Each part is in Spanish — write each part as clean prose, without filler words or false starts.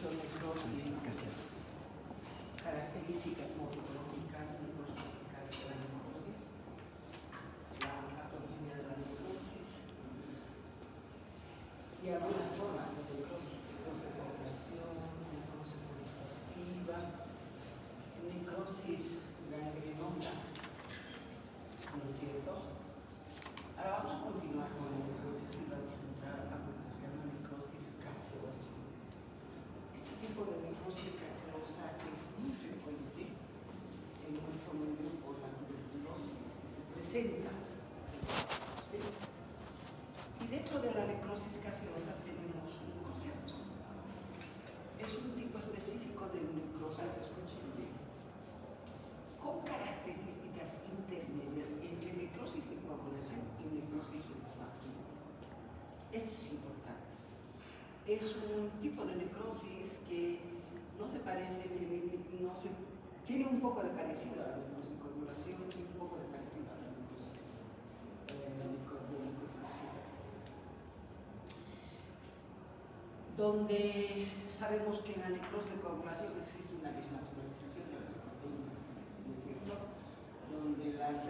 dicho necrosis, características morfológicas, neurológicas de la necrosis, la patología de la necrosis y algunas formas de necrosis, necrosis de población, necrosis corporativa, necrosis gangrenosa, ¿no es cierto? Ahora vamos a continuar con la necrosis y vamos a entrar a lo que se llama necrosis gaseosa. Este tipo de necrosis gaseosa es muy frecuente en nuestro medio por la tuberculosis que se presenta. ¿Sí? Y dentro de la necrosis gaseosa tenemos un concepto. Es un tipo específico de necrosis, escúchenme, con características intermedias entre necrosis de coagulación y necrosis linfática. Esto es importante. Es un tipo de necrosis que no se parece, tiene un poco de parecido a la necrosis de coagulación y un poco de parecido a la necrosis de liquefacción. Donde sabemos que en la necrosis de coagulación existe una desnaturalización de las proteínas, ¿no es cierto? Donde las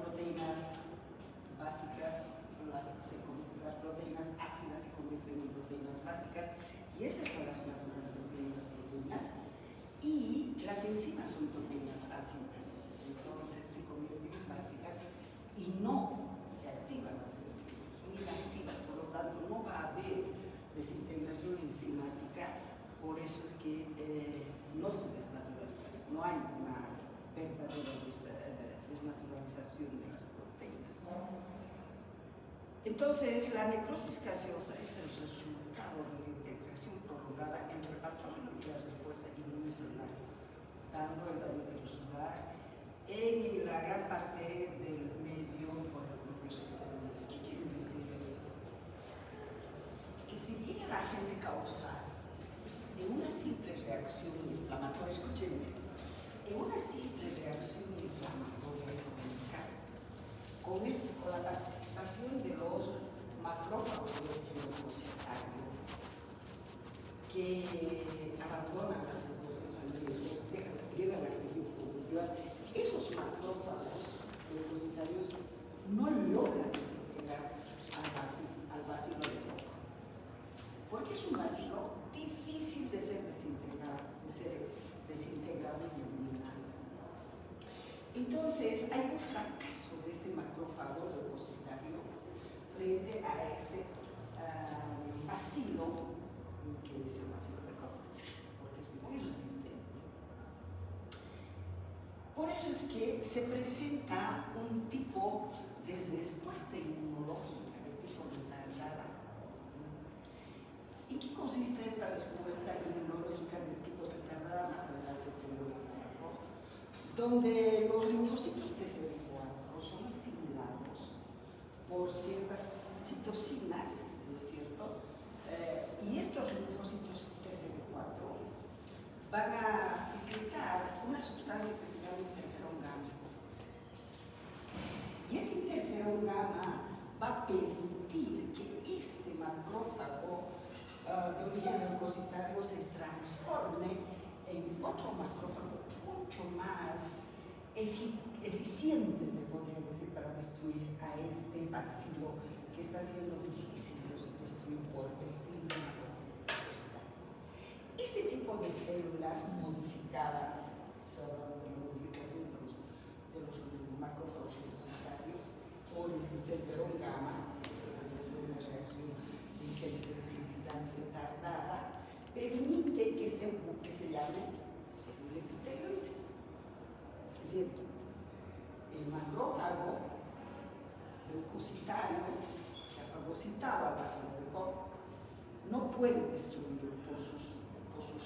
proteínas básicas, las proteínas ácidas se convierten en proteínas básicas, y esa es la desnaturalización de las proteínas. Y las enzimas son proteínas ácidas, entonces se convierten en básicas y no se activan las enzimas, son inactivas, por lo tanto no va a haber desintegración enzimática, por eso es que no se desnaturaliza, no hay una verdadera desnaturalización de las proteínas. Entonces, la necrosis gaseosa es el resultado de la integración prolongada entre el patógeno y la respuesta inmuncelular, dando el daño celular en la gran parte del medio por el propio sistema. ¿Qué quiere decir esto? Que si bien el agente causal en una simple reacción inflamatoria, escúchenme, en una simple reacción inflamatoria con la participación de los macrófagos del leucocitario que abandonan las células sanguíneas, llegan al tejido conjuntival, esos macrófagos leucocitarios no logran desintegrar al bacilo de Koch, porque es un bacilo difícil de ser desintegrado y eliminado. Entonces, hay un fracaso de este macrófago leucocitario frente a este bacilo, que es el bacilo de Koch, porque es muy resistente. Por eso es que se presenta un tipo de respuesta inmunológica de tipo retardada. ¿En qué consiste esta respuesta inmunológica de tipo retardada? Más adelante te lo digo. Donde los linfocitos TCD4 son estimulados por ciertas citocinas, ¿no es cierto? Y estos linfocitos TCD4 van a secretar una sustancia que se llama interferón gamma. Y este interferón gamma va a permitir que este macrófago de origen leucocitario se transforme en otro macrófago mucho más eficiente, se podría decir, para destruir a este bacilo que está siendo difícil de destruir por el simple leucocitario. Este tipo de células modificadas, estoy hablando de la modificación de los macrófagos leucocitarios por el interferón gamma, que se presenta en una reacción de hipersensibilidad tardada, permite que se llame célula epitelioide. El macrófago leucocitario que ha fagocitado al bacilo de Koch no puede destruirlo por sus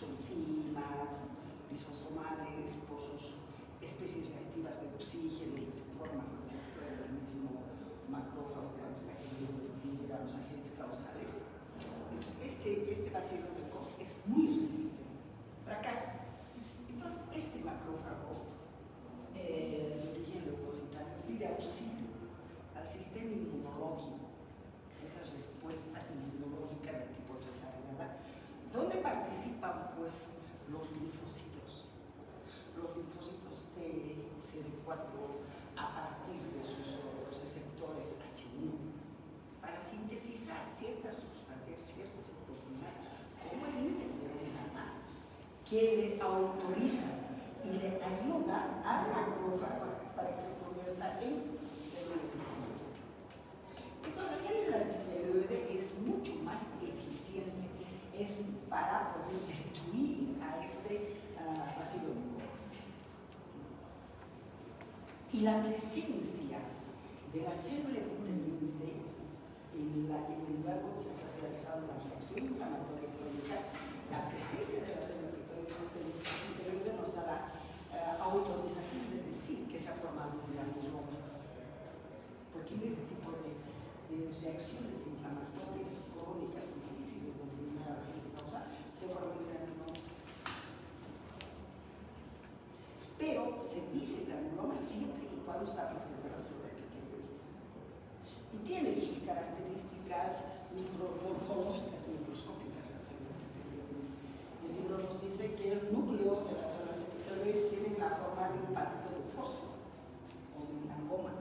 enzimas lisosomales, por sus especies reactivas de oxígeno que se forman en el mismo macrófago cuando está queriendo destruir a los agentes causales. Este bacilo de Koch es muy resistente, fracasa. Entonces, este macrófago de origen leucocitario pide auxilio al sistema inmunológico, esa respuesta inmunológica del tipo retardado ¿verdad? ¿Dónde participan pues los linfocitos? Los linfocitos T, CD4, a partir de sus receptores H1, para sintetizar ciertas sustancias, ciertas citocinas, como el interferona, que le autoriza y le ayuda al macrófago para que se convierta en célula epitelioide. Entonces, la célula epitelioide es mucho más eficiente, es para poder destruir a este bacilo de Koch. Y la presencia de la célula epitelioide en el lugar donde se está realizando la reacción inflamatoria crónica, la presencia de la célula epitelioide nos da la autorización de decir que se ha formado un granuloma. Porque en este tipo de reacciones inflamatorias crónicas difíciles de eliminar la causa, se forman granulomas. Pero se dice granuloma siempre y cuando está presente la célula epitelioide. Y tiene sus características micromorfológicas, microscópicas la célula epitelioide. El libro nos dice que el núcleo de las células epitelioides tiene la forma de un palito de fósforo o de una goma.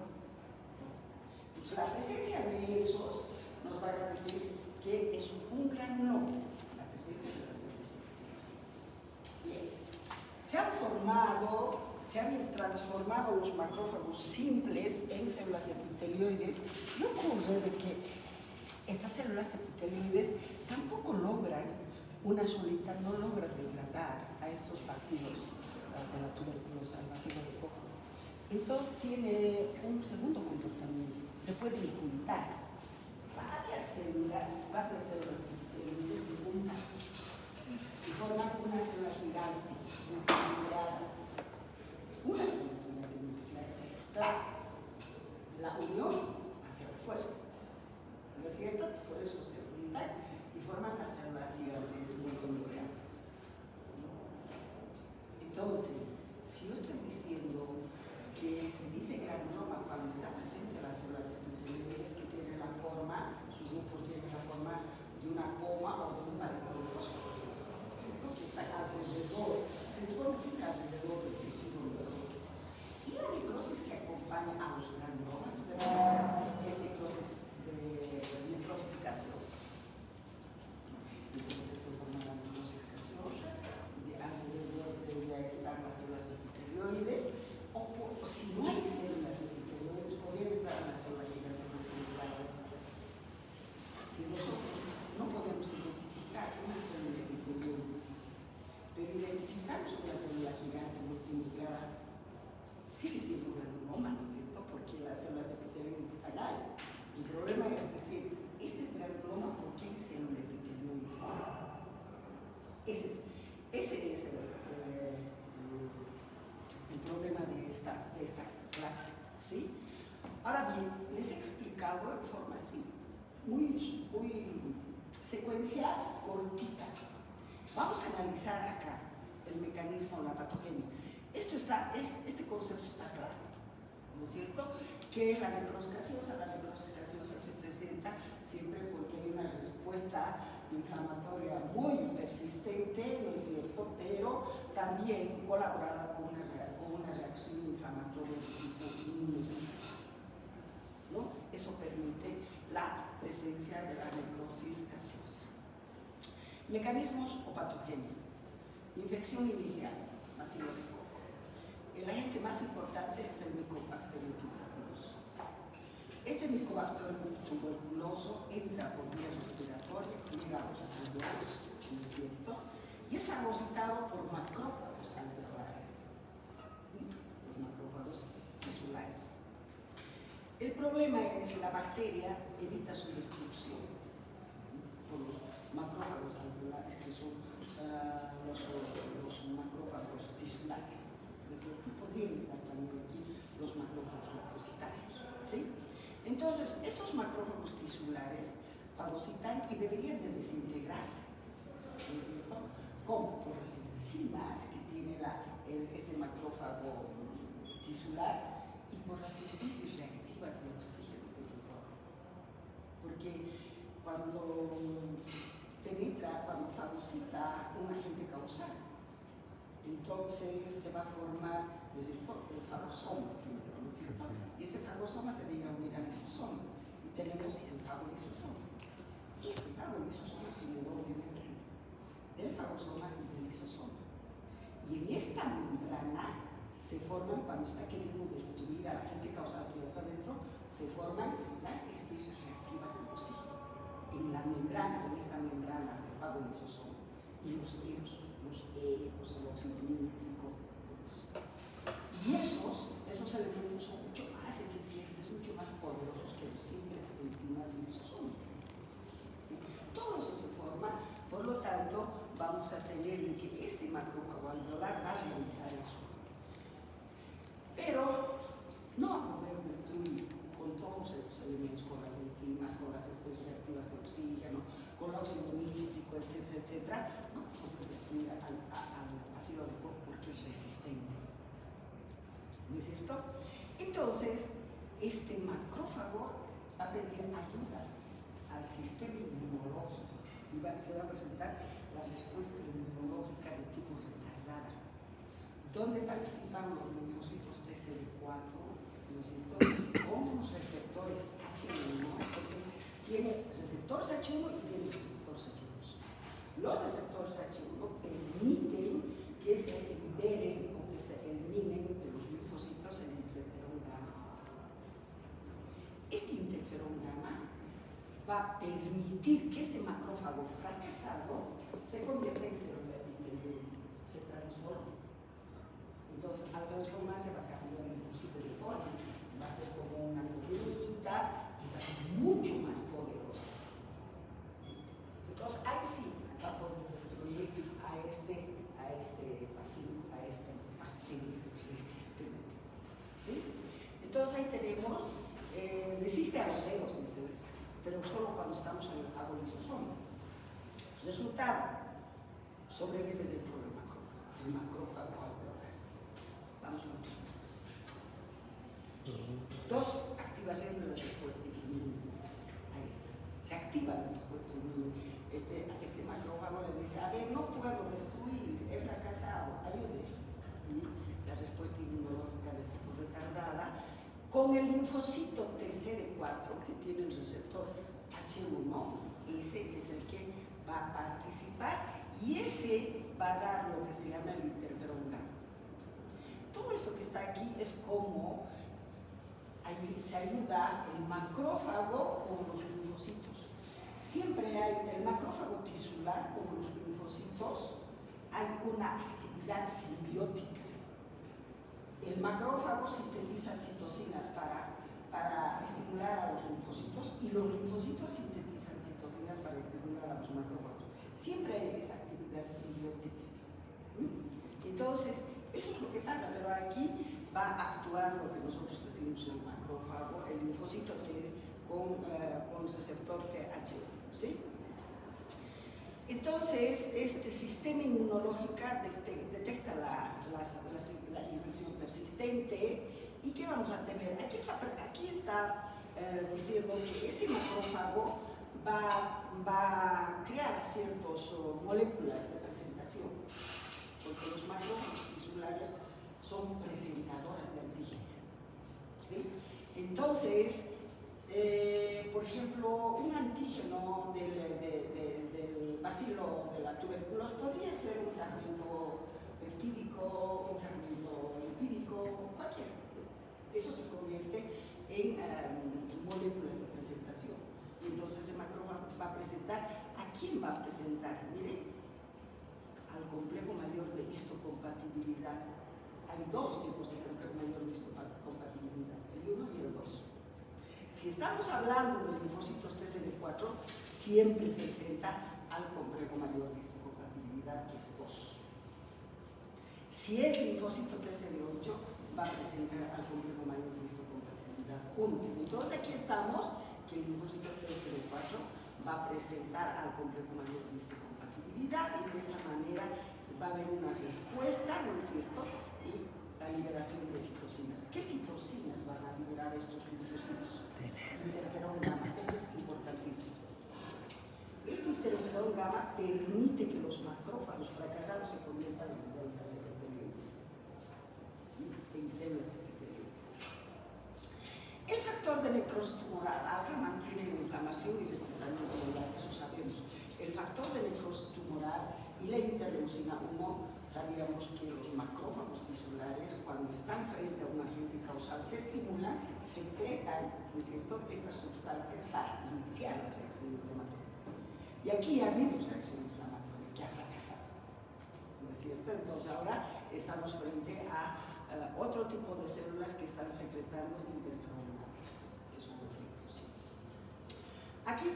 Entonces, la presencia de esos nos va a decir que es un granuloma, la presencia de las células epitelioides. Bien, se han transformado los macrófagos simples en células epitelioides y ocurre de que estas células epitelioides tampoco logran, una solita no logra degradar a estos bacilos de la tuberculosa, al bacilo de Koch. Entonces tiene un segundo comportamiento. Se pueden juntar varias células epitelioides se juntan y forman una célula gigante, multinucleada. Una célula gigante multinucleada. Claro, la unión hace la fuerza, ¿no es cierto? Por eso se juntan y forman las células gigantes multinucleadas. Entonces, si yo estoy diciendo que se dice granuloma cuando está presente las células epitelioides que tienen la forma, sus grupos tienen la forma de una coma o de un palito de fósforo, que está alrededor, se dispone cerca alrededor del tejido nervioso. Y la necrosis que acompaña a los granulomas es necrosis gaseosa. Entonces se forma la necrosis gaseosa, alrededor debería estar las células epitelioides. O si no hay células epitelioides, podrían estar en la célula gigante multinucleada. Si nosotros no podemos identificar una célula epitelioide, pero identificamos una célula gigante multinucleada, sigue siendo un granuloma, ¿no es cierto? Porque las células epitelioides están ahí. El problema es decir, este es granuloma porque hay célula epitelioide. Ese es el problema de esta clase, ¿sí? Ahora bien, les he explicado en forma así, muy secuencial, cortita. Vamos a analizar acá el mecanismo, la patogenia. Este concepto está claro, ¿no es cierto? Que la necrosis gaseosa se presenta siempre porque hay una respuesta inflamatoria muy persistente, ¿no es cierto? Pero también colaborada con una reacción inflamatoria de tipo inmunológico, ¿no? Eso permite la presencia de la necrosis gaseosa. Mecanismos o patogenia. Infección inicial, bacilo de Koch. El agente más importante es el Mycobacterium tuberculoso. Este Mycobacterium tuberculoso entra por vía respiratoria, llega a los alveolos, ¿no es cierto? Y es fagocitado por macrófagos alveolares, los macrófagos tisulares. El problema es que la bacteria evita su destrucción por los macrófagos alveolares, que son los macrófagos tisulares. ¿No es cierto? Podrían estar también aquí los macrófagos leucocitarios, ¿sí? Entonces, estos macrófagos tisulares fagocitan y deberían de desintegrarse, ¿no es cierto? ¿Cómo? Por las enzimas que tiene este macrófago tisular y por las especies reactivas de oxígeno que se forman. Porque cuando penetra cuando fagocita un agente causal. Entonces se va a formar, ¿no es cierto?, el fagosoma, ¿no es cierto? Y ese fagosoma se viene a unir al lisosoma. Y tenemos el fagolisosoma. Este fagolisosoma tiene doble membrana, del fagosoma y del lisosoma. Y en esta membrana se forman, cuando está queriendo destruir al agente causal que ya está dentro, se forman las especies reactivas del oxígeno. En la membrana, en esta membrana del fagolisosoma. Y los eros, el óxido nítrico, y esos elementos son mucho más eficientes, mucho más poderosos que los simples enzimas lisosómicas. ¿Sí? Todo eso se forma, por lo tanto, vamos a tener de que este macrófago alveolar va a realizar eso. Pero no va a poder destruir con todos estos elementos, con las enzimas, con las especies reactivas de oxígeno, con el óxido nítrico, etcétera, etcétera, no puede destruir al ácido de coco porque es resistente. ¿No es cierto? Entonces, este macrófago va a pedir ayuda al sistema inmunológico y se va a presentar la respuesta inmunológica de tipo retardada, donde participan los linfocitos TCD4, ¿no es cierto?, con sus receptores H1, tiene receptores H1 y tiene receptores H2. Los receptores H1 permiten que se liberen o que se eliminen de los linfocitos el interferón gamma. Este interferón gamma va a permitir que este macrófago fracasado se convierta en célula epitelial, se transforme. Entonces, al transformarse va a cambiar el linfocito de forma, va a ser como una bolita y va a ser mucho más poderosa. Entonces, ahí sí va a poder destruir a este bacilo, a este bacteria resistente. ¿Sí? Entonces, ahí tenemos, resiste a los eros, pero solo cuando estamos en el fagolisosoma. Resultado, sobrevive dentro del macrófago alveolar. Vamos a ver. Dos, activación de la respuesta inmune. Ahí está. Se activa la respuesta inmune. Este macrófago le dice, a ver, no puedo destruir, he fracasado, ayude. Y la respuesta inmunológica de tipo retardada, con el linfocito TCD4 que tiene el receptor H1, ese es el que va a participar y ese va a dar lo que se llama el interferón gamma. Todo esto que está aquí es como se ayuda el macrófago con los linfocitos. Siempre hay el macrófago tisular con los linfocitos, hay una actividad simbiótica. El macrófago sintetiza citocinas para estimular a los linfocitos y los linfocitos sintetizan citocinas para estimular a los macrófagos. Siempre hay esa actividad simbiótica. Entonces, eso es lo que pasa, pero aquí va a actuar lo que nosotros decimos el macrófago, el linfocito con receptor TH1, ¿sí? Entonces, este sistema inmunológico detecta la infección persistente y ¿qué vamos a tener? Aquí está diciendo que ese macrófago va a crear ciertas moléculas de presentación, porque los macrófagos tisulares son presentadoras de antígeno, ¿sí? Entonces, por ejemplo, un antígeno del bacilo de la tuberculosis podría ser un fragmento peptídico, un fragmento lipídico, cualquiera. Eso se convierte en moléculas de presentación. Y entonces el macrófago va a presentar, ¿a quién va a presentar? Miren, al complejo mayor de histocompatibilidad. Hay dos tipos de complejo mayor de histocompatibilidad, el 1 y el 2. Si estamos hablando de linfocitos TCD4, siempre presenta al complejo mayor de histocompatibilidad, que es 2. Si es linfocito TCD8, va a presentar al complejo mayor de histocompatibilidad 1. Entonces aquí estamos, que el linfocito TCD4 va a presentar al complejo mayor de histocompatibilidad y de esa manera va a haber una respuesta, ¿no es cierto? Y la liberación de citocinas. ¿Qué citocinas van a liberar estos linfocitos? Interferón gamma. Esto es importantísimo. Este interferón gamma permite que los macrófagos fracasados se conviertan en células epitelioides. En células epitelioides. El factor de necrosis tumoral alfa mantiene la inflamación y reclutamiento celular, eso sabemos. El factor de necrosis tumoral y la interleucina 1, sabíamos que los macrófagos tisulares, cuando están frente a un agente causal, se estimulan, secretan, ¿no es cierto?, estas sustancias para iniciar la reacción inflamatoria. Y aquí ha habido reacción inflamatoria que ha fracasado, ¿no es cierto? Entonces ahora estamos frente a otro tipo de células que están secretando interferona, que son los linfocitos. Aquí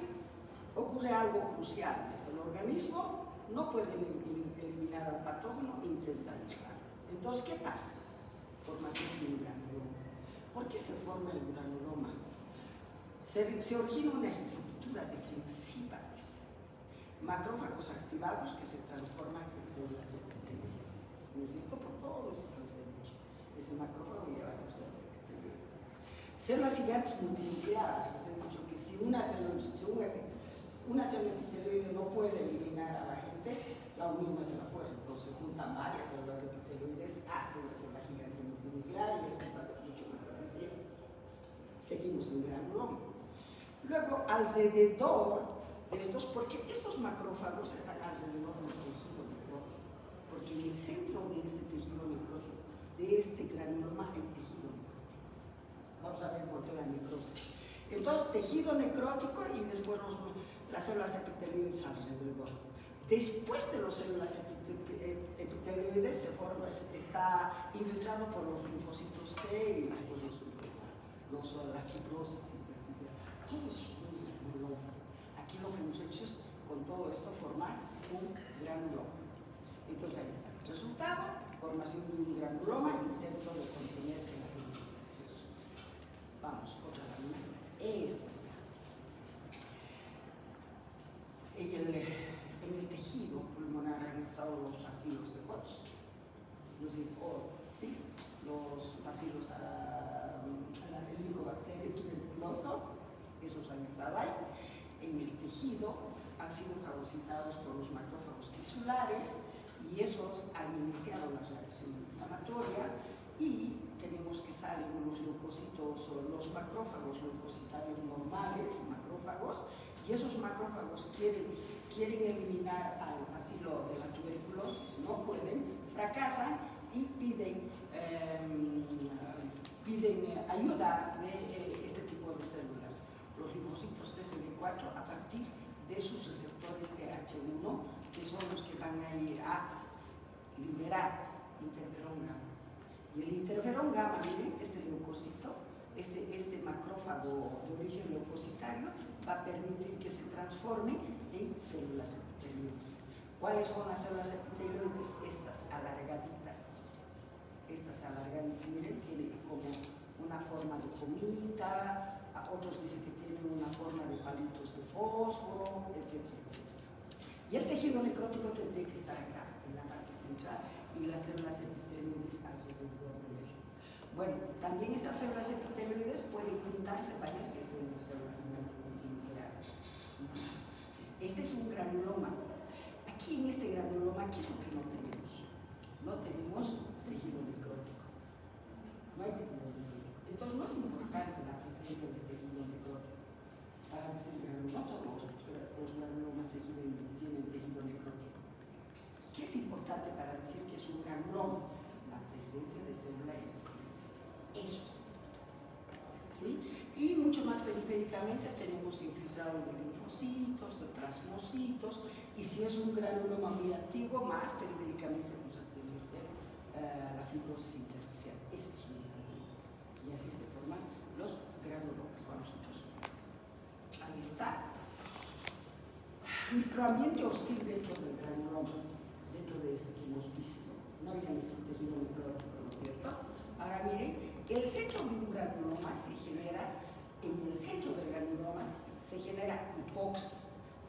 ocurre algo crucial: el organismo no puede eliminar al patógeno, intenta aislarlo. Entonces, ¿qué pasa? Formación de un granuloma. ¿Por qué se forma el granuloma? Se origina una estructura defensiva, macrófagos activados que se transforman en células epitelioides. Necesito por todo esto que les he dicho. Ese macrófago lleva a ser célula epitelioide. Células gigantes multinucleadas. Les he dicho que si una célula epitelioide no puede eliminar a la gente, la unión es la fuerza. Entonces se juntan varias células epitelioides, hacen la célula gigante multinuclear y eso pasa mucho más adelante. Seguimos en granuloma. Luego, alrededor de estos, porque estos macrófagos están alrededor del tejido necrótico, porque en el centro de este tejido necrótico, de este granuloma, hay tejido necrótico. Vamos a ver por qué la necrosis. Entonces, tejido necrótico y después las células epitelioides alrededor. Después de las células epitelioides se forma, está infiltrado por los linfocitos T y la fibrosis intersticial. Todo eso es un granuloma. Aquí lo que hemos hecho es, con todo esto, formar un granuloma. Entonces ahí está el resultado: formación de un granuloma, intento de contener el agente infeccioso. Vamos, otra lámina. Esto está. En el tejido pulmonar han estado los bacilos de Koch. Sí, los bacilos el Mycobacterium tuberculoso, esos han estado ahí. En el tejido han sido fagocitados por los macrófagos tisulares y esos han iniciado la reacción inflamatoria, y tenemos que salen los leucocitos o los macrófagos leucocitarios normales, macrófagos, y esos macrófagos quieren eliminar al bacilo de la tuberculosis, no pueden, fracasan y piden ayuda de este tipo de células, los linfocitos TCD4, a partir de sus receptores TH1, que son los que van a ir a liberar interferón gamma. Y el interferón gamma, miren, este leucocito, este macrófago de origen leucocitario, va a permitir que se transforme en células epitelioides. ¿Cuáles son las células epitelioides? Estas alargaditas. Estas alargaditas, miren, tienen como una forma de comita, otros dicen que tienen una forma de palitos de fósforo, etcétera, etcétera. Y el tejido necrótico tendría que estar acá, en la parte central, y las células epitelioides alrededor de él. Bueno, también estas células epitelioides pueden juntarse varias células multinucleares. Este es un granuloma. Aquí en este granuloma, ¿qué es lo que no tenemos? No tenemos tejido necrótico. No hay tejido necrótico. Entonces no es importante la presencia del tejido necrótico para decir granuloma. No todos los granulomas tienen tejido necrótico. ¿Qué es importante para decir que es un granuloma? La presencia de célula epitelioide. Eso es. ¿Sí? Y mucho más periféricamente tenemos infiltrado de linfocitos, de plasmocitos, y si es un granuloma muy antiguo, más periféricamente vamos a tener la fibrosis intersticial. Ese es un granuloma. Y así se forman los granulomas. Vamos muchos. Ahí está. Microambiente hostil dentro del granuloma, dentro de este que hemos visto. No hay tejido necrótico, ¿no es cierto? Ahora miren, el centro de un granuloma se genera, en el centro del granuloma se genera hipoxia,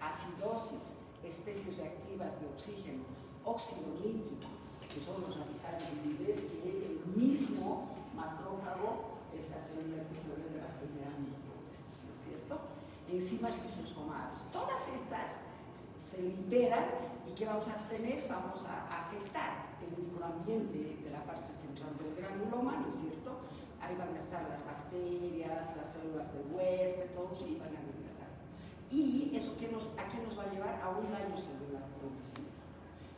acidosis, especies reactivas de oxígeno, óxido nítrico, que son los radicales libres que el mismo macrófago, esa célula epitelioide, va generando todo esto, ¿no es cierto? Enzimas lisosomales. Todas estas se liberan y ¿qué vamos a tener? Vamos a afectar el microambiente de la parte central del granuloma, ¿no es cierto? Ahí van a estar las bacterias, las células del huésped, todos y van a degradar. ¿Y eso a qué nos va a llevar? A un daño celular progresivo.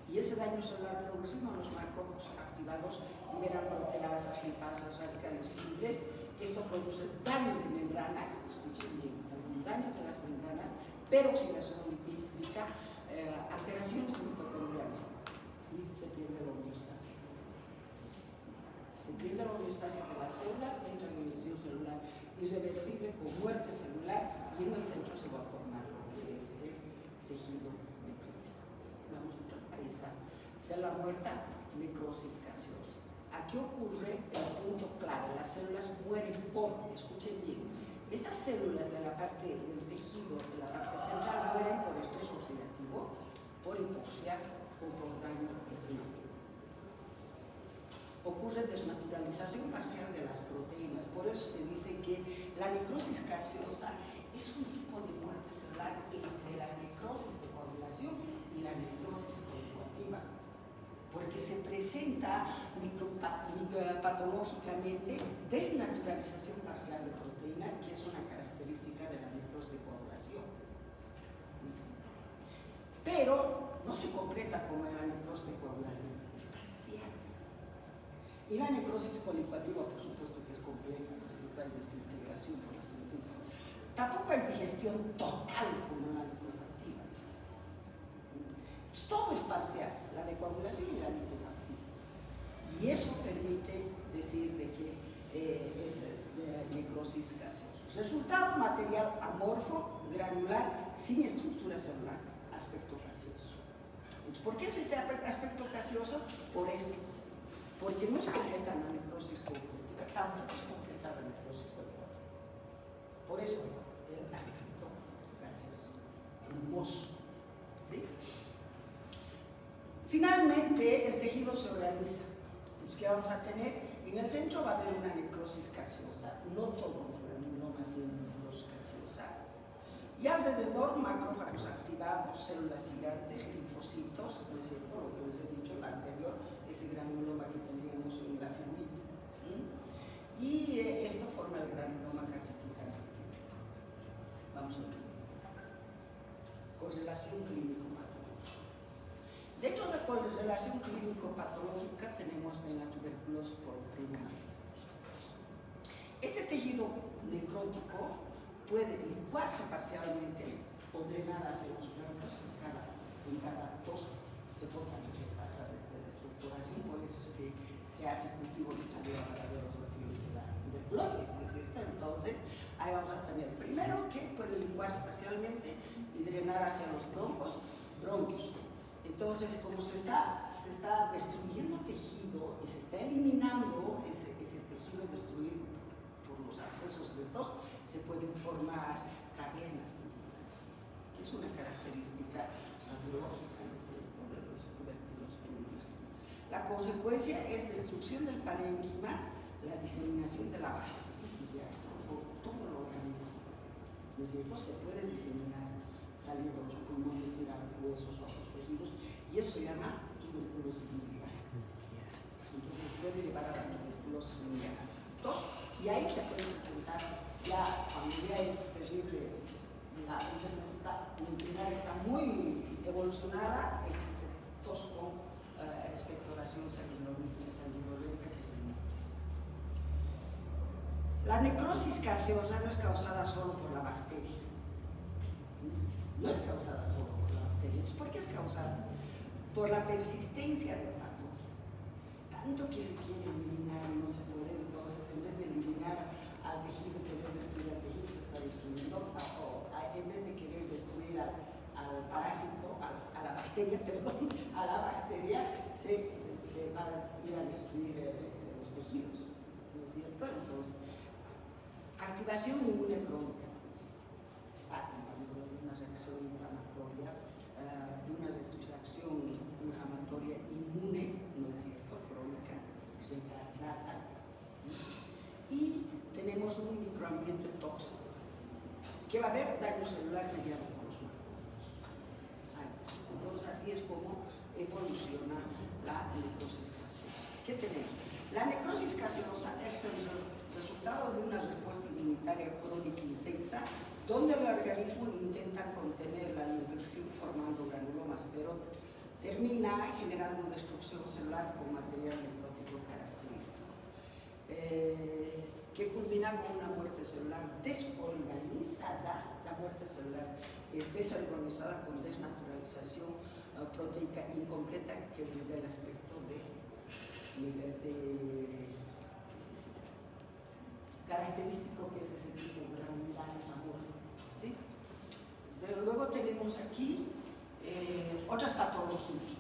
Y ese daño celular progresivo, los macrófagos activados liberan proteasas, lipasas, radicales libres. Esto produce daño de membranas, escuchen bien, algún daño de las membranas, peroxidación lipídica, alteraciones mitocondriales y se pierde la homeostasia. Se pierde la homeostasia de las células, entra en lesión celular irreversible con muerte celular y en el centro se va a formar lo que es el tejido necrótico. Vamos, ahí está. Célula muerta, necrosis gaseosa. Aquí ocurre el punto clave, las células mueren por, escuchen bien, estas células de la parte del tejido, de la parte central, mueren por estrés oxidativo, por hipoxia o por daño enzimático. Ocurre desnaturalización parcial de las proteínas, por eso se dice que la necrosis gaseosa es un tipo de muerte celular entre la necrosis de coagulación y la necrosis coagulativa, porque se presenta patológicamente desnaturalización parcial de proteínas, que es una característica de la necrosis de coagulación. Pero no se completa como en la necrosis de coagulación, es parcial. Y la necrosis colicuativa, por supuesto que es completa, ¿no es cierto? Hay desintegración por las enzimas. Tampoco hay digestión total como la necroactiva. Todo es parcial, la de coagulación y la necroactiva. Y eso permite decir de que es necrosis gaseosa. Resultado: material amorfo, granular, sin estructura celular, aspecto gaseoso. Entonces, ¿por qué es este aspecto gaseoso? Por esto. Porque no es completa la necrosis coagulativa, tampoco es completa la necrosis coagulativa. Por eso es el aspecto gaseoso, humoso. ¿Sí? Finalmente, el tejido se organiza. Entonces, ¿qué vamos a tener? En el centro va a haber una necrosis gaseosa. No todos los granulomas tienen necrosis gaseosa. Y alrededor, macrófagos activados, células gigantes, linfocitos, ¿no es cierto? Lo que les he dicho en la anterior, ese granuloma que teníamos en la figurita. Y esto forma el granuloma calcificante. Vamos a ver. Correlación clínico-patológica. Dentro de la correlación clínico-patológica tenemos en la tuberculosis por primera vez. Este tejido necrótico puede licuarse parcialmente o drenar hacia los blancos en cada tos. Se puede recetar a través de la estructuración, por eso es que se hace cultivo de saliva para ver los vacilos de la tuberculosis, ¿no es cierto? Entonces, ahí vamos a tener primero que puede licuarse parcialmente y drenar hacia los bronquios. Entonces, como se está destruyendo tejido y se está eliminando ese tejido destruido por los accesos de tos, se pueden formar cadenas pulmonares, que es una característica radiológica de los tuberculosis pulmonares. La consecuencia es destrucción del parénquima, la diseminación de la bacteria por todo el organismo. ¿No es cierto? Se puede diseminar, salir de los pulmones, ir a los huesos o a los tejidos, y eso se llama tuberculosis biliar. Entonces puede llevar a la tuberculosis biliar. Y ahí se puede presentar ya, cuando ya es terrible, la enfermedad está muy evolucionada, existe tos con expectoración sanguinolenta, que es rinitis. La necrosis gaseosa no es causada solo por la bacteria. No es causada solo por la bacteria. ¿Por qué es causada? Por la persistencia del patógeno. Tanto que se quiere eliminar y no se puede, entonces en vez de eliminar al tejido, querer destruir al tejido, se está destruyendo, o en vez de querer destruir al parásito, a la bacteria, se va a ir a destruir los tejidos, ¿no es cierto? Entonces, activación inmune crónica está acompañada de una reacción inflamatoria, inmune, ¿no es cierto? Crónica, retardada. Y tenemos un microambiente tóxico, que va a haber daño celular mediado por los macrófagos. Entonces así es como evoluciona la necrosis gaseosa. ¿Qué tenemos? La necrosis gaseosa es el resultado de una respuesta inmunitaria crónica intensa donde el organismo intenta contener la infección formando granulomas, pero termina generando una destrucción celular con material necrótico característico, que culmina con una muerte celular desorganizada. La muerte celular es desorganizada con desnaturalización proteica incompleta que le da el aspecto característico que es ese tipo granular amorfo, ¿sí? Pero luego tenemos aquí otras patologías.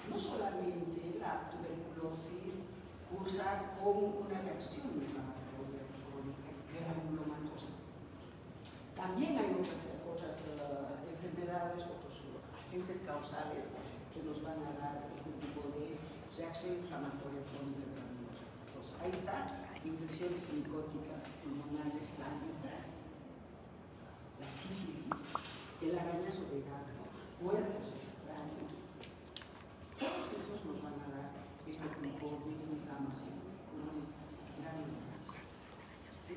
No solamente la tuberculosis cursa con una reacción inflamatoria crónica granulomatosa. También hay otras enfermedades, otros agentes causales que nos van a dar este tipo de reacción inflamatoria crónica granulosa. Ahí está, infecciones micóticas pulmonares, la lepra, la sífilis, el arañazo de gato, cuerpos extraños. Todos esos nos van a dar este tipo de inflamación granulosa. ¿Sí?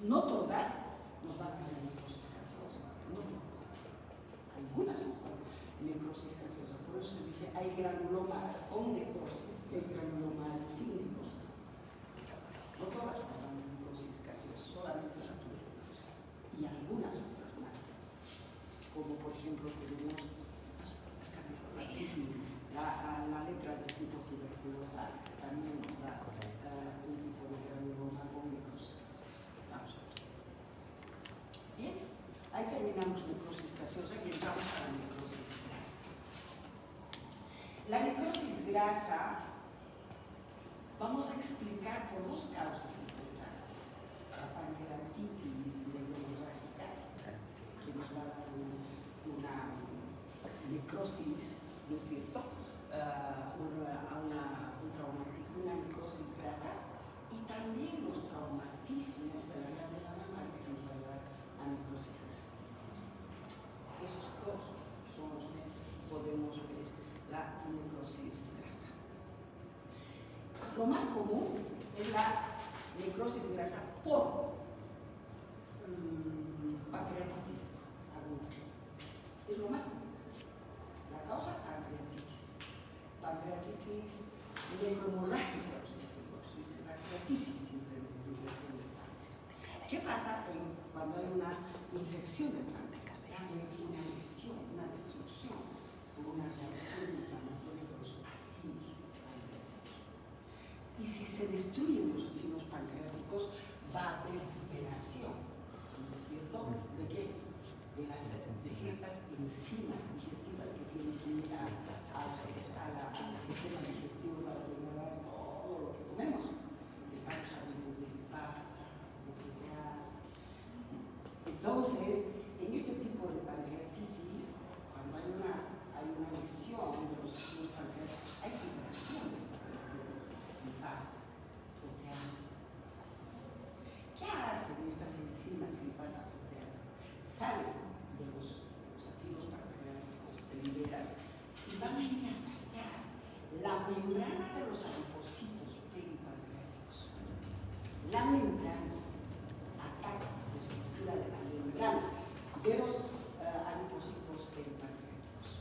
No todas nos van a dar necrosis gaseosa, no todas. Algunas nos dan necrosis gaseosa. Por eso se dice hay granulomas con necrosis y hay granulomas sin necrosis. No todas nos dan necrosis gaseosa, solamente la tuberculosis y algunas otras más. Como por ejemplo tenemos la sífilis, la lepra de tipo tuberculosa también nos da un tipo de granuloma con necrosis gaseosa. Vamos a ver. Bien, ahí terminamos necrosis gaseosa y entramos a la necrosis grasa. La necrosis grasa vamos a explicar por dos causas importantes. La pancreatitis hemorrágica, que nos va a dar una necrosis, ¿no es cierto? Una necrosis grasa, y también los traumatismos de la glándula mamaria que nos va a llevar a necrosis grasa. Esos dos son los que podemos ver la necrosis grasa. Lo más común es la necrosis grasa por pancreatitis aguda. Es lo más común. La causa, pancreatitis. Pancreatitis necrohemorrágica, se dice pancreatitis simplemente, infección del páncreas. ¿Qué pasa cuando hay una infección del páncreas? Una lesión, una destrucción por una reacción inflamatoria de los ácidos pancreáticos. Y si se destruyen los ácidos pancreáticos, va a haber liberación, ¿no es cierto? ¿De qué? De ciertas enzimas digestivas que tienen que ir al sistema digestivo para degradar todo lo que comemos. Estamos hablando de lipasa, de proteasa. Entonces, en este tipo de pancreatitis, cuando hay una lesión de los ácidos pancreáticos, hay liberación de estas enzimas, lipasa, proteasa. ¿Qué hacen estas enzimas lipasa, proteasa? Salen de los ácidos pancreáticos, se liberan y van a ir a atacar la membrana de los adipocitos peripancreáticos. La membrana ataca la estructura de la membrana de los adipocitos peripancreáticos.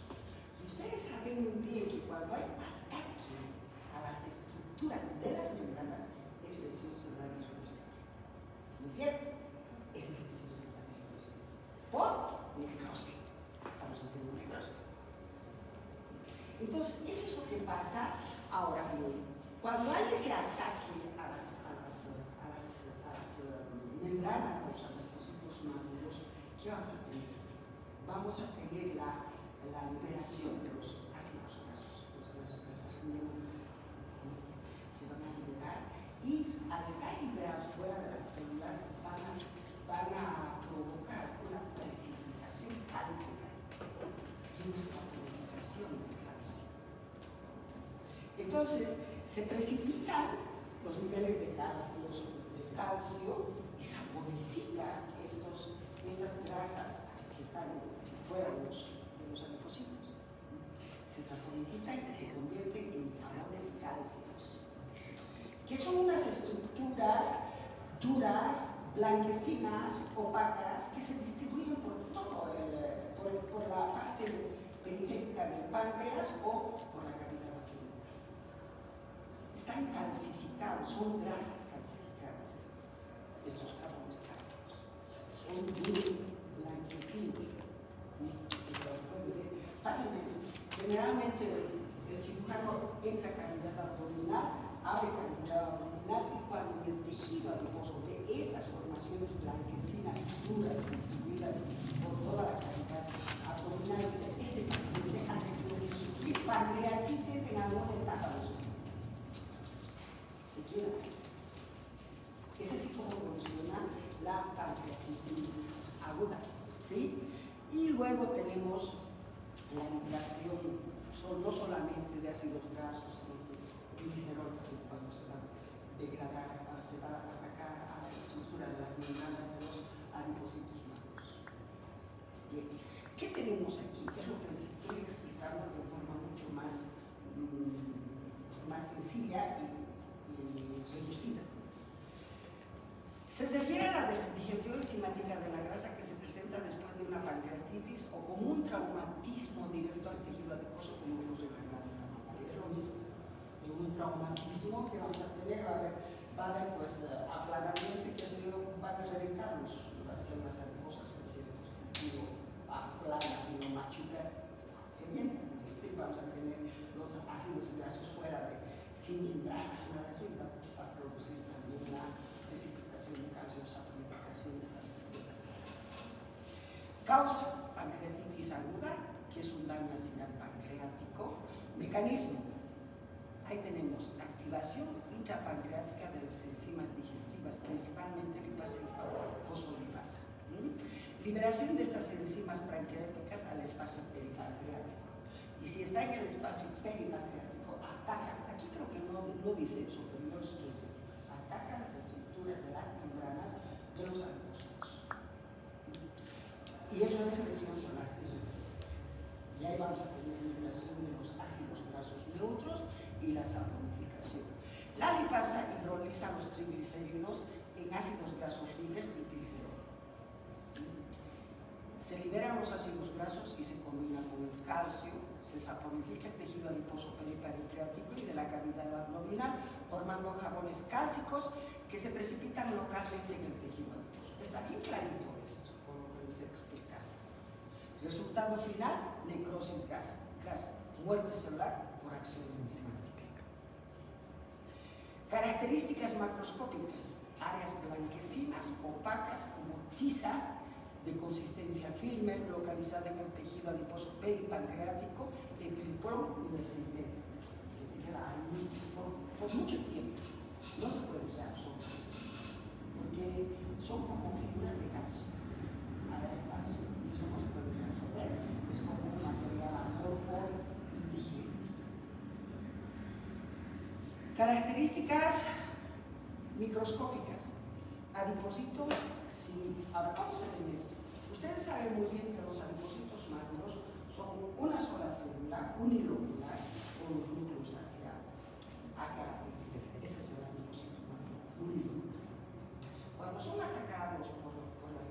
Y ustedes saben muy bien que cuando hay ataque a las estructuras de las membranas, es lesión celular irreversible. ¿No es cierto? Es lesión celular irreversible. Por necrosis. Estamos haciendo necrosis. Entonces, eso es lo que pasa. Ahora bien, cuando hay ese ataque a las membranas de los adipocitos maduros, ¿qué vamos a tener? Vamos a tener la liberación de los ácidos grasos, las grasas neutras. Se van a liberar y al estar liberados fuera de las células van a provocar una precipitación cálcica y una saponificación del calcio. Entonces, se precipitan los niveles de calcio y saponifican estas grasas que están fuera de los adipocitos. se saponifican y se convierten en jabones cálcicos, que son unas estructuras duras, blanquecinas, opacas, que se distribuyen por todo por la parte periférica del páncreas o por la cavidad abdominal. Están calcificados, son grasas calcificadas estos jabones cálcicos. Son duros, blanquecinos. Fácilmente. Generalmente el cirujano entra a cavidad abdominal, abre cavidad abdominal y cuando en el tejido adiposo ve estas formaciones blanquecinas duras distribuidas por toda la cavidad abdominal, dice, este paciente ha tenido que sufrir pancreatitis en alguna etapa de su vida. ¿Se quiere? Es así como funciona la pancreatitis aguda, ¿sí? Y luego tenemos la liberación, no solamente de ácidos grasos, sino de glicerol, que cuando se va a degradar, se va a atacar a la estructura de las membranas de los adipocitos magros. Bien, ¿qué tenemos aquí? Es lo que les estoy explicando de forma mucho más sencilla y reducida. Se refiere a la digestión enzimática de la grasa que se presenta después de una pancreatitis o como un traumatismo directo al tejido adiposo como ocurre en la glándula mamaria. Es lo mismo. En un traumatismo que vamos a tener va a haber pues aplanamiento y que se van a reventar las células adiposas en cierto sentido, planas y no machucas, revientan, ¿no es cierto? Y vamos a tener los ácidos grasos fuera sin membranas, nada de eso, y va a producir también una precipitación de calcio, saponificación de las grasas. Causa pancreatitis aguda, que es un daño al señal pancreático. Mecanismo. Ahí tenemos activación intrapancreática de las enzimas digestivas, principalmente lipasa y fosfolipasa. Liberación de estas enzimas pancreáticas al espacio peripancreático. Y si está en el espacio peripancreático, ataca. Aquí creo que no dice eso, pero no lo estoy diciendo. Ataca las estructuras de las membranas de los adipocitos. Y eso es lesión solar, eso es. Y ahí vamos a tener liberación de los ácidos grasos neutros y la saponificación. La lipasa hidroliza los triglicéridos en ácidos grasos libres y glicerol. Se liberan los ácidos grasos y se combina con el calcio, se saponifica el tejido adiposo peripancreático y de la cavidad abdominal, formando jabones cálcicos que se precipitan localmente en el tejido adiposo. Está bien clarito esto, por lo que les he explicado. Resultado final, necrosis grasa, muerte celular por acción enzimática. Características macroscópicas, áreas blanquecinas, opacas como tiza, de consistencia firme, localizada en el tejido adiposo peripancreático, de piriplón y mesentero, que se queda ahí por mucho tiempo. No se puede usar porque son como figuras de calcio. Área de calcio, y eso no se puede resolver. Es como un material amorfo y digerible. Características microscópicas. Adipocitos sin. Ahora, ¿cómo se ven esto? Ustedes saben muy bien que los adipocitos magros son una sola célula unilocular con los núcleos hacia la periferia. Ese es el adipocito magro unilocular. Cuando son atacados por la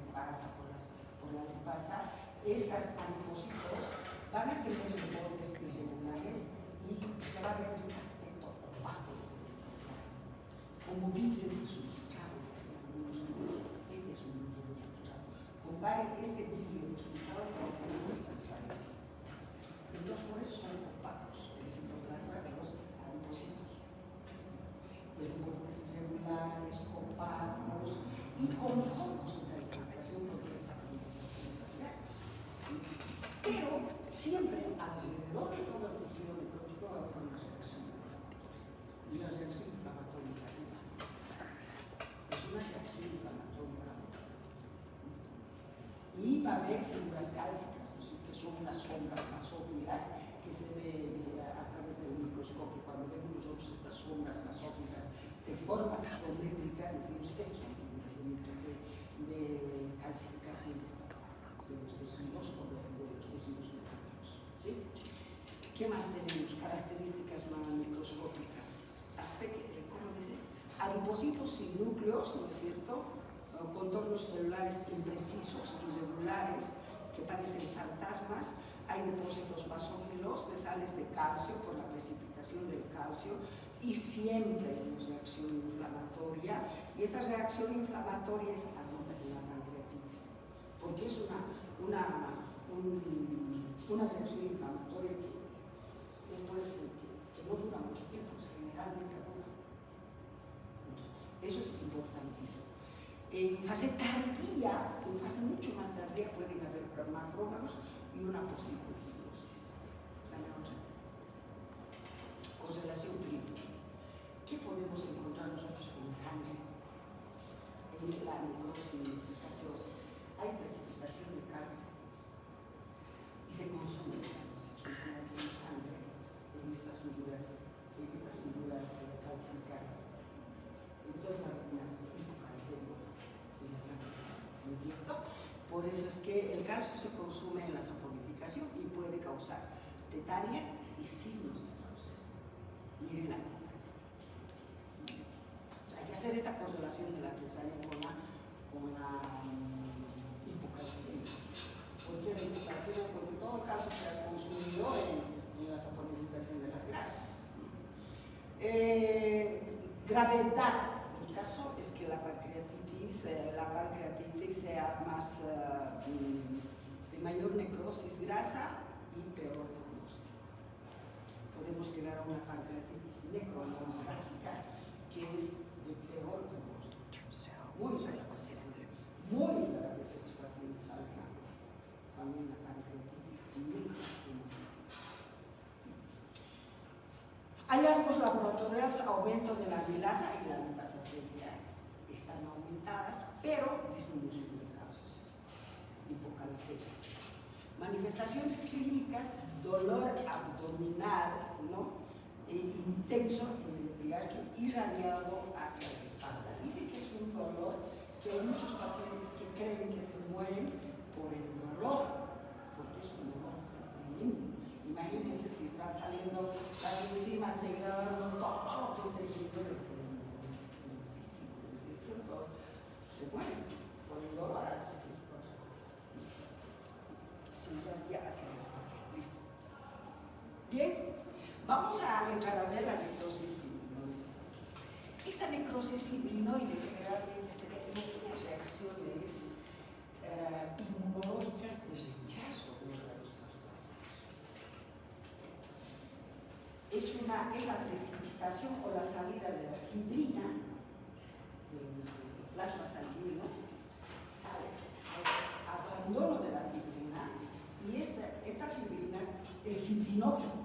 lipasa, estas adipocitos van a tener rebordes irregulares y se va a ver un aspecto opaco este citoplasma, como vidrio resucitado. Este es un vidrio resucitado. Comparen este vidrio resucitado con el que no está saliendo. Entonces, por eso son opacos el citoplasma de los adipocitos. Pues rebordes irregulares, opacos y con focos de calcificación porque esa pero siempre alrededor de todo el tejido necrótico va a haber una reacción. Y la reacción inflamatoria es arriba. Es una reacción inflamatoria. Y va a haber células cálcicas, que son unas sombras basófilas que se ve a través del microscopio. Cuando vemos nosotros estas sombras basófilas de formas geométricas, decimos que estos son de calcificación de los tejidos o de los tejidos necróticos. ¿Sí? ¿Qué más tenemos? Características más microscópicas. ¿Cómo dice? Adipocitos sin núcleos, ¿no es cierto? Contornos celulares imprecisos, irregulares, que parecen fantasmas. Hay depósitos basófilos de sales de calcio por la precipitación del calcio y siempre hay una reacción inflamatoria. Y esta reacción inflamatoria es aguda en la pancreatitis, porque es una reacción inflamatoria que después que no dura mucho tiempo, es generalmente aguda. Eso es importantísimo. En fase tardía, en fase mucho más tardía, pueden haber macrófagos y una posible fibrosis. Correlación clínica. ¿Qué podemos encontrar nosotros en sangre? En la necrosis gaseosa. Hay precipitación de calcio y se consume calcio. En sangre, en estas figuras calcificadas. Entonces, la hipocalcemia en la sangre, ¿no es cierto? Por eso es que el calcio se consume en la saponificación y puede causar tetania y signos de necrosis. Miren la tetania. Hay que hacer esta correlación de la tetania con la hipocalcemia. ¿Por qué la hipocalcemia? Porque todo el calcio se ha consumido en la saponificación de las grasas. Gravedad. El caso es que la pancreatitis sea más de mayor necrosis grasa y peor pronóstico. Podemos llegar a una pancreatitis necrológica que es de peor pronóstico. Muy rara vez estos pacientes salgan con una pancreatitis necrológica. Hallazgos laboratoriales, aumento de la amilasa y la lipasa celular están aumentadas, pero disminución de casos. Hipocalcemia. Manifestaciones clínicas, dolor abdominal, ¿no? Intenso en el epigacho, irradiado hacia la espalda. Dice que es un dolor que hay muchos pacientes que creen que se mueren por el dolor, porque es un dolor mínimo. Imagínense si están saliendo las enzimas degradando todo tu tejido del cerebro. Se mueren por el dolor antes que por otra cosa. Se irradia hacia la espalda. Listo. Bien, vamos a entrar a ver la necrosis fibrinoide. Esta necrosis fibrinoide generalmente se debe a pequeñas reacciones inmunológicas de rechazo de los es la precipitación o la salida de la fibrina del plasma sanguíneo, sale abandono de la fibrina y esta fibrina, el fibrinógeno,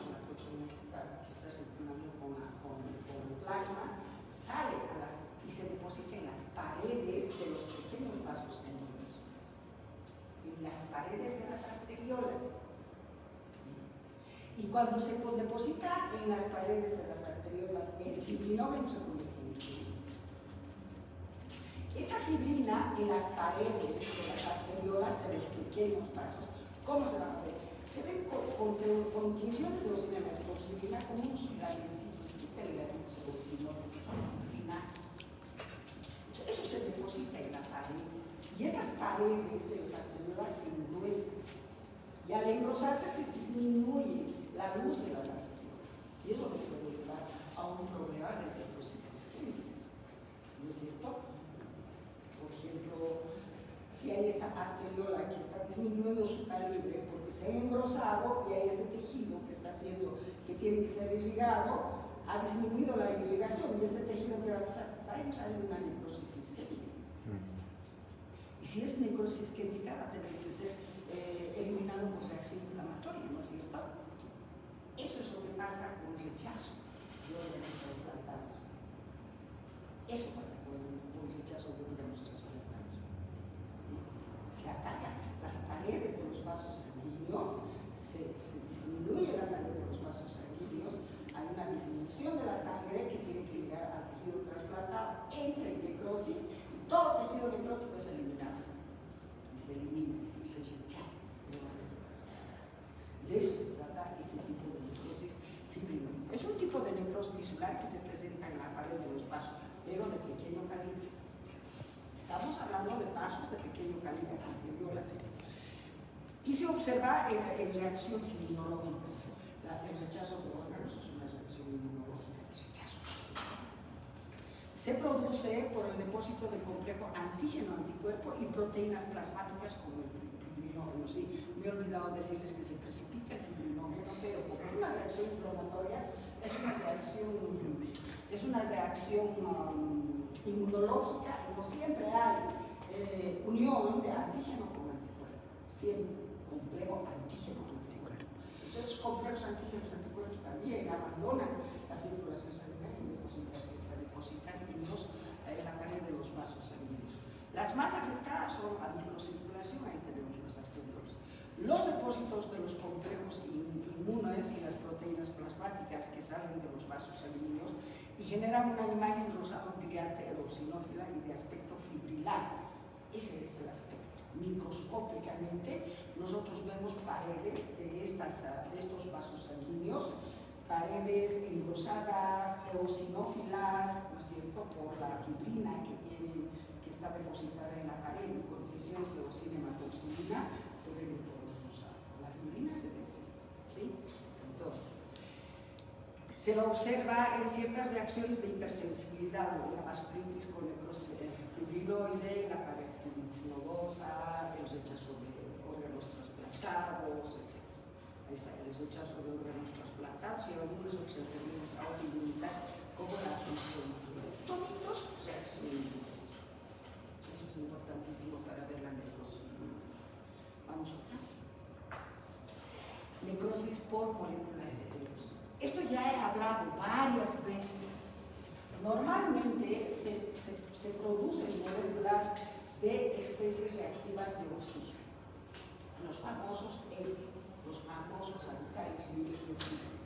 la proteína que está circulando con el plasma, sale y se deposita en las paredes de los pequeños vasos sanguíneos, en las paredes de las arteriolas. Y cuando se deposita en las paredes de las arteriolas, el fibrinógeno se convierte en fibrina. Esta fibrina en las paredes de las arteriolas de los pequeños vasos, ¿cómo se va a ver? Se ven con tinciones de ocinematoxilina como unos filamentitos, filamentitos de ocinematoxilina. Eso se deposita en la pared. Y estas paredes de las arteriolas se endurecen. Y al engrosarse se disminuye la luz de las arteriolas. Y eso puede llevar a un problema de necrosis isquémica. ¿No es cierto? Por ejemplo, si hay esta arteriola que está disminuyendo su calibre porque se ha engrosado y hay este tejido que tiene que ser irrigado, ha disminuido la irrigación y este tejido que va a pasar, va a entrar en una necrosis isquémica. Y si es necrosis isquémica, va a tener que ser eliminado por reacción inflamatoria, ¿no es cierto? Eso es lo que pasa con el rechazo de órganos trasplantados. Eso pasa con el rechazo de órganos trasplantados. Se atacan las paredes de los vasos sanguíneos, se disminuye la pared de los vasos sanguíneos, hay una disminución de la sangre que tiene que llegar al tejido trasplantado, entra en necrosis y todo tejido necrótico es eliminado. Y se elimina, se rechaza. Y necrosis tisular que se presenta en la pared de los vasos, pero de pequeño calibre. Estamos hablando de vasos de pequeño calibre anteriores. Y se observa en reacciones inmunológicas. El rechazo de órganos es una reacción inmunológica de rechazo. Se produce por el depósito de complejo antígeno-anticuerpo y proteínas plasmáticas como el fibrinógeno. Sí, me he olvidado decirles que se precipita el fibrinógeno, pero como es una reacción inflamatoria, es una reacción inmunológica, entonces siempre hay unión de antígeno con anticuerpo, siempre complejo antígeno-anticuerpo. Entonces estos complejos antígenos-anticuerpos también abandonan la circulación sanguínea y depositan en la pared de los vasos sanguíneos. Las más afectadas son la microcirculación, ahí tenemos las arteriolas. Los depósitos de los complejos inmunes y las proteínas plasmáticas que salen de los vasos sanguíneos y generan una imagen rosado brillante eosinófila y de aspecto fibrilar. Ese es el aspecto. Microscópicamente nosotros vemos paredes de estos vasos sanguíneos, paredes engrosadas, eosinófilas, ¿no es cierto?, por la fibrina que está depositada en la pared y con lesiones de eosina y hematoxilina se ven todos rosados. La fibrina se ve así, ¿sí? Entonces, se lo observa en ciertas reacciones de hipersensibilidad, la vasculitis con necrosis fibriloide, la parectitis nodosa, el rechazo de órganos trasplantados, etc. Ahí está el rechazo de órganos trasplantados y algunos observamos autoinmunidad como la función natural. Toditos reacciones. Eso es importantísimo para ver la necrosis. Vamos otra. Necrosis por moléculas cerebrosas. Esto ya he hablado varias veces. Normalmente se producen moléculas de especies reactivas de oxígeno. Los famosos ELI, los famosos radicales libres de oxígeno.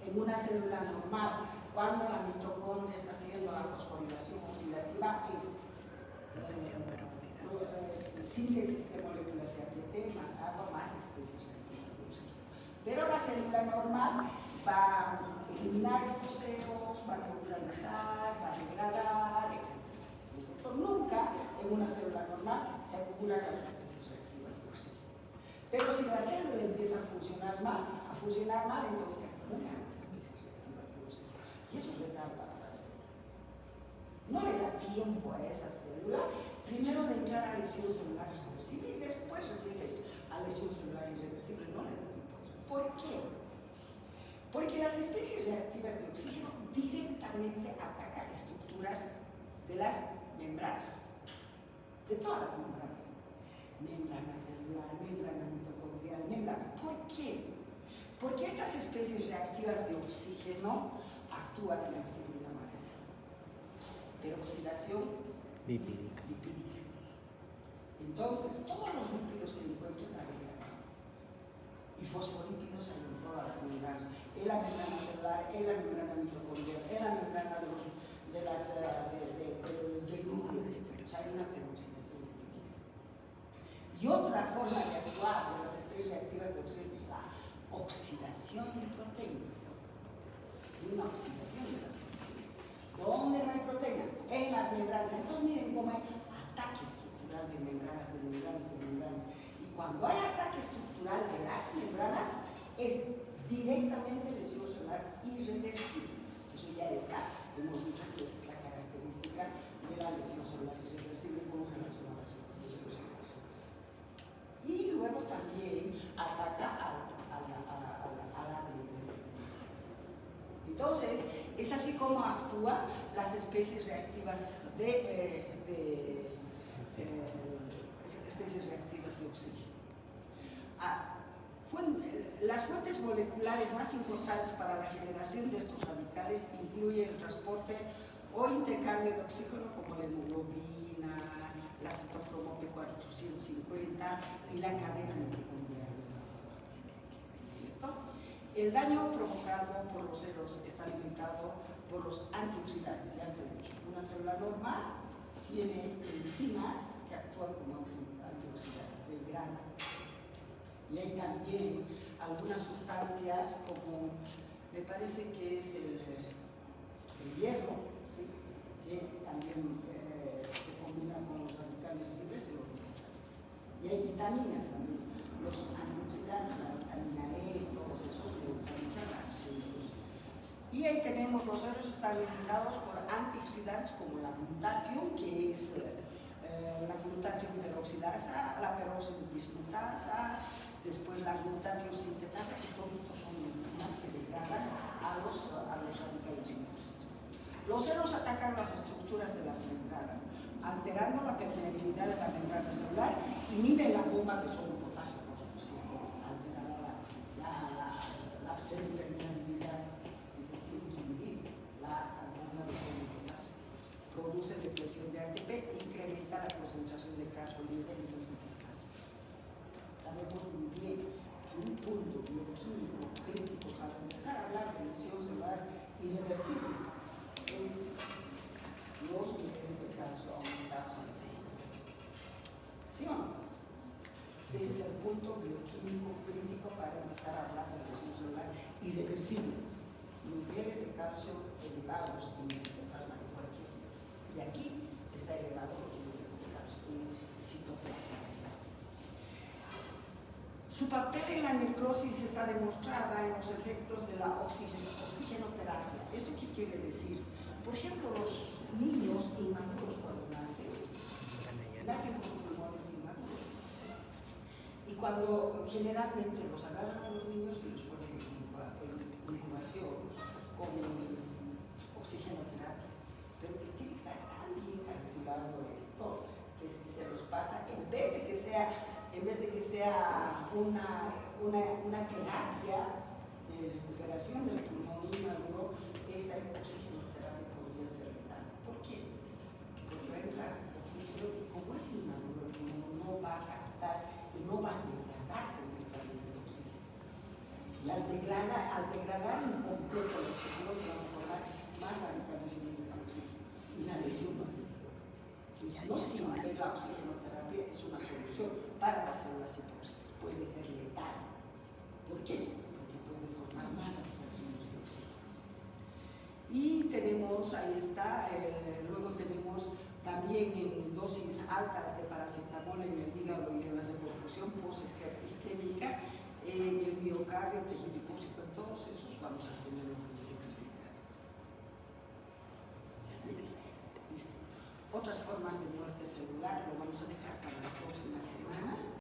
En una célula normal, cuando la mitocondria está haciendo la fosforilación oxidativa, es síntesis de moléculas de ATP más agua más especies reactivas de oxígeno. Pero la célula normal va a eliminar estos ceros, va a neutralizar, va a degradar, etc. Nunca en una célula normal se acumulan las especies reactivas de oxígeno. Pero si la célula empieza a funcionar mal, entonces se acumulan las especies reactivas de oxígeno. Y eso retarda a la célula. No le da tiempo a esa célula primero de entrar a lesión celular irreversible y después recibe a lesión celular irreversible. No le da tiempo. ¿Por qué? Porque las especies reactivas de oxígeno directamente atacan estructuras de las membranas, de todas las membranas. Membrana celular, membrana mitocondrial, membrana. ¿Por qué? Porque estas especies reactivas de oxígeno actúan de la siguiente manera. Peroxidación lipídica. Entonces, todos los lípidos que encuentren la degradan. Y fosfolípidos hay en todas las membranas. En la membrana celular, en la membrana mitocondrial, en la membrana del núcleo, etc. Hay una peroxidación lipídica. Y otra forma de actuar de las especies reactivas de oxígeno es la oxidación de proteínas. Y una oxidación de las proteínas. ¿Dónde no hay proteínas? En las membranas. Entonces miren cómo hay ataque estructural de membranas. Y cuando hay ataque estructural de las membranas, es directamente lesión celular irreversible. Eso ya está. Hemos dicho que esa es la característica de la lesión celular irreversible como relación a las lesiones celulares. Y luego también ataca a la ADN. Entonces, es así como actúan las especies reactivas especies reactivas de oxígeno. Las fuentes moleculares más importantes para la generación de estos radicales incluyen el transporte o intercambio de oxígeno como la hemoglobina, la citocromo P450 y la cadena mitocondrial. ¿Cierto? El daño provocado por los ceros está limitado por los antioxidantes. Ya les he dicho, una célula normal tiene enzimas que actúan como antioxidantes del grano. Y hay también algunas sustancias como, me parece que es el el hierro, ¿sí? Que también se combina con los radicales libres y los vegetales. Y hay vitaminas también, los antioxidantes, la vitamina E, todos esos neutralizan la acción de los. Y ahí tenemos, los ceros están limitados por antioxidantes como la glutatión, que es la glutatión peroxidasa, la peroxibismutasa, después la glutatión sintetasa, que todos son enzimas que degradan a los radicales libres. Los ceros atacan las estructuras de las membranas, alterando la permeabilidad de la membrana celular, inhiben la bomba de sodio potasio, si es que alterada la semipermeabilidad, entonces tiene que inhibir la bomba de sodio potasio. Produce depresión de ATP e incrementa la concentración de carbono libre en el citoplasma. Sabemos muy bien que un punto bioquímico crítico para empezar a hablar de lesión celular irreversible es los niveles de calcio aumentados en células. ¿Sí o no? Ese es el punto bioquímico crítico para empezar a hablar de lesión celular irreversible. Niveles de calcio elevados en el citoplasma de cualquier célula. Y aquí está elevado los niveles de calcio en el citoplasma. Su papel en la necrosis está demostrada en los efectos de la oxigenoterapia. ¿Esto qué quiere decir? Por ejemplo, los niños inmaduros cuando nacen con pulmones inmaduros. Y cuando generalmente los agarran a los niños y los ponen en incubación con oxigenoterapia. Pero que tiene que estar tan bien calculado esto que si se los pasa, en vez de que sea una terapia de recuperación del pulmón inmaduro, esta oxigenoterapia podría ser letal. ¿Por qué? Porque va a entrar oxígeno y como es inmaduro, el pulmón no va a captar y no va a degradar completamente el oxígeno. Y al degradar incompleto el oxígeno se van a formar más radicales libres de oxígeno y la lesión más severa. No siempre la oxigenoterapia es una solución para las células hipóxitas, puede ser letal. ¿Por qué? Porque puede formar más abstracciones de oxígeno. Y tenemos, ahí está, luego tenemos también en dosis altas de paracetamol en el hígado y en la reperfusión post-isquémica, en el miocardio, tejido hipóxito, en todos esos vamos a tener lo que les he explicado. Otras formas de muerte celular lo vamos a dejar para la próxima semana.